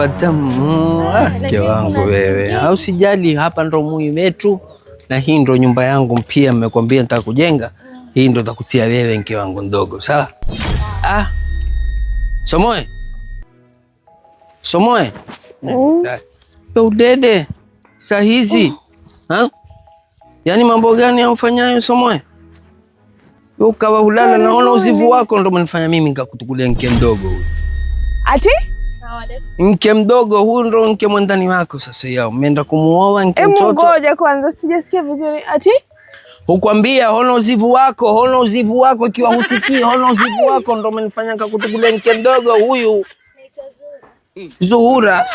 Mimba tamu. Mke wangu wewe. Au sijali, hapa ndo mui wetu na hii ndo nyumba yangu pia, nimekwambia nataka kujenga. Hii ndo takutia wewe mke wangu ndogo, sawa? Somoe. Somoe. Udede. Saa hizi. Yaani mambo gani amfanyayo Somoe? Ukawa hulala, naona uzivu wako ndo umenifanya mimi nikakutukulia mke mdogo huyu. Ati? Sawa dada. Mke mdogo huyu ndo mke mwandani wako sasa yao. Umeenda kumuoa mke mtoto. Ngoja kwanza sijasikia vizuri. Ati? Hukwambia hona uzivu wako ikiwa husikii, hona uzivu wako ndo umenifanya nikakutukulia mke mdogo huyu. Zuhura.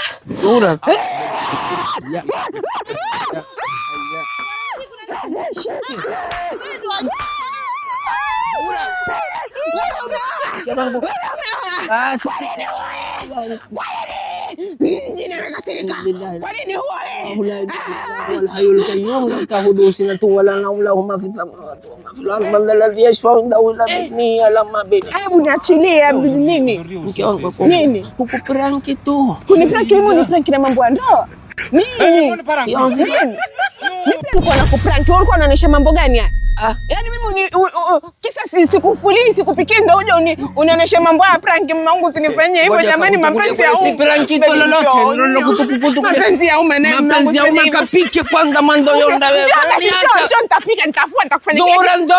Hebu niachilie nini? Nini? Kukupranki tu. Kunipranki mimi, unipranki na mambo ya ndoa? Nini? Nilikuwa nakupranki, ulikuwa unaonyesha mambo gani haya? Yaani mimi kisa sikufulii sikupikia ndio uje unionyesha mambo ya prank mmangu usinifanyie hivyo jamani, mapenzi ya si prank tu lolote ndio kutukukutu mapenzi ya ume na mapenzi ya ume kapike kwanza mando yonda wewe. Nitapika nitafua nitakufanyia. Zuhura ndo.